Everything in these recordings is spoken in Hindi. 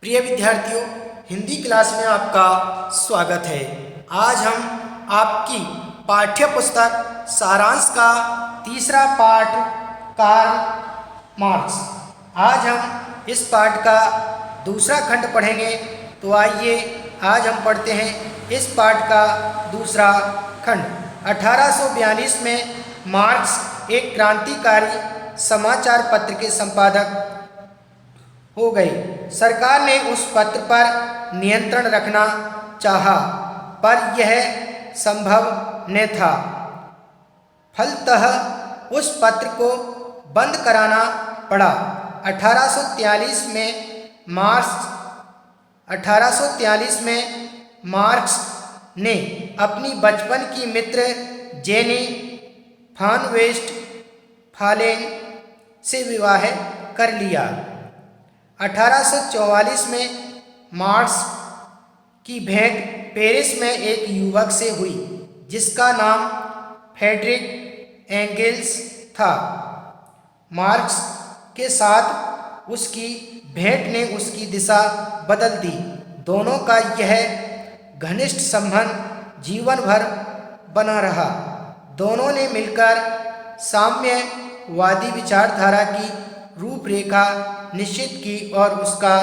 प्रिय विद्यार्थियों, हिंदी क्लास में आपका स्वागत है। आज हम आपकी पाठ्य पुस्तक सारांश का तीसरा पाठ कार्ल मार्क्स। आज हम इस पाठ का दूसरा खंड पढ़ेंगे। तो आइए आज हम पढ़ते हैं इस पाठ का दूसरा खंड। 1842 में मार्क्स एक क्रांतिकारी समाचार पत्र के संपादक हो गई। सरकार ने उस पत्र पर नियंत्रण रखना चाहा, पर यह संभव न था। फलतः उस पत्र को बंद कराना पड़ा। 1843 में मार्क्स ने अपनी बचपन की मित्र जेनी फान वेस्टफालेन से विवाह कर लिया। 1844 में मार्क्स की भेंट पेरिस में एक युवक से हुई जिसका नाम फ्रेडरिक एंगेल्स था। मार्क्स के साथ उसकी भेंट ने उसकी दिशा बदल दी। दोनों का यह घनिष्ठ संबंध जीवन भर बना रहा। दोनों ने मिलकर साम्यवादी विचारधारा की रूपरेखा निश्चित की और उसका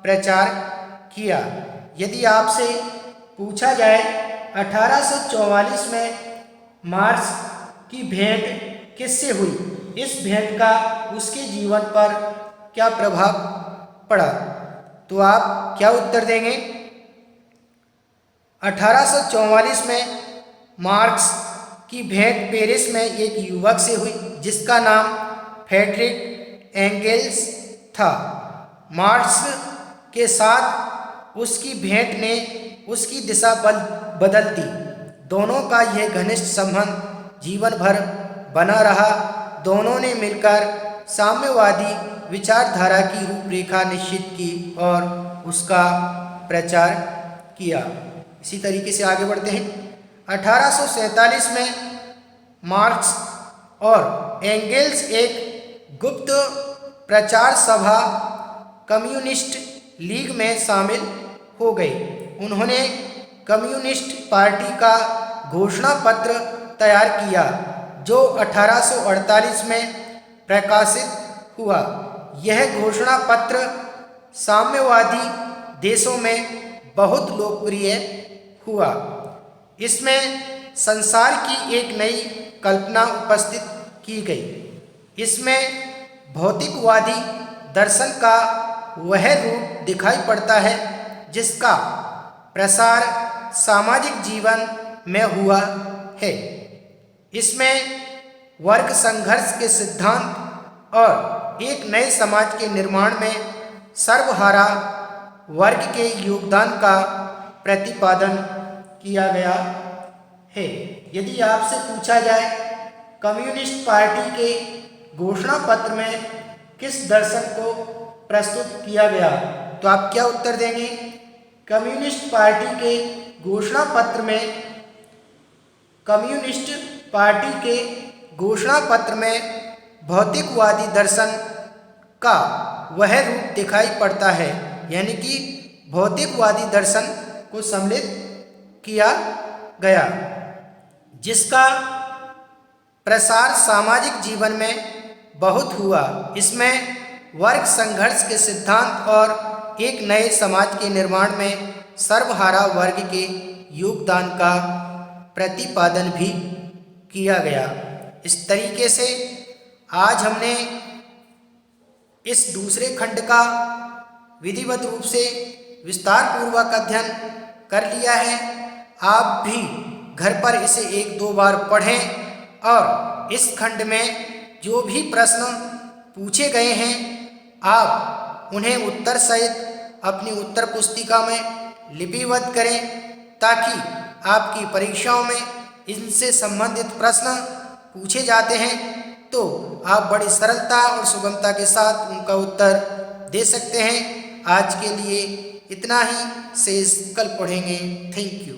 प्रचार किया। यदि आपसे पूछा जाए 1844 में मार्क्स की भेंट किससे हुई, इस भेंट का उसके जीवन पर क्या प्रभाव पड़ा, तो आप क्या उत्तर देंगे? 1844 में मार्क्स की भेंट पेरिस में एक युवक से हुई जिसका नाम फ्रेडरिक एंगेल्स था। मार्क्स के साथ उसकी भेंट ने उसकी दिशा बदल दी। दोनों का यह घनिष्ठ संबंध जीवन भर बना रहा। दोनों ने मिलकर साम्यवादी विचारधारा की रूपरेखा निश्चित की और उसका प्रचार किया। इसी तरीके से आगे बढ़ते हैं। 1847 में मार्क्स और एंगेल्स एक गुप्त प्रचार सभा कम्युनिस्ट लीग में शामिल हो गए। उन्होंने कम्युनिस्ट पार्टी का घोषणा पत्र तैयार किया जो 1848 में प्रकाशित हुआ। यह घोषणा पत्र साम्यवादी देशों में बहुत लोकप्रिय हुआ। इसमें संसार की एक नई कल्पना उपस्थित की गई। इसमें भौतिकवादी दर्शन का वह रूप दिखाई पड़ता है जिसका प्रसार सामाजिक जीवन में हुआ है। इसमें वर्ग संघर्ष के सिद्धांत और एक नए समाज के निर्माण में सर्वहारा वर्ग के योगदान का प्रतिपादन किया गया है। यदि आपसे पूछा जाए कम्युनिस्ट पार्टी के घोषणा पत्र में किस दर्शन को प्रस्तुत किया गया, तो आप क्या उत्तर देंगे? कम्युनिस्ट पार्टी के घोषणा पत्र में भौतिकवादी दर्शन का वह रूप दिखाई पड़ता है, यानी कि भौतिकवादी दर्शन को सम्मिलित किया गया जिसका प्रसार सामाजिक जीवन में बहुत हुआ। इसमें वर्ग संघर्ष के सिद्धांत और एक नए समाज के निर्माण में सर्वहारा वर्ग के योगदान का प्रतिपादन भी किया गया। इस तरीके से आज हमने इस दूसरे खंड का विधिवत रूप से विस्तार पूर्वक अध्ययन कर लिया है। आप भी घर पर इसे 1-2 बार पढ़ें और इस खंड में जो भी प्रश्न पूछे गए हैं आप उन्हें उत्तर सहित अपनी उत्तर पुस्तिका में लिपिबद्ध करें ताकि आपकी परीक्षाओं में इनसे संबंधित प्रश्न पूछे जाते हैं तो आप बड़ी सरलता और सुगमता के साथ उनका उत्तर दे सकते हैं। आज के लिए इतना ही, शेष कल पढ़ेंगे। Thank you.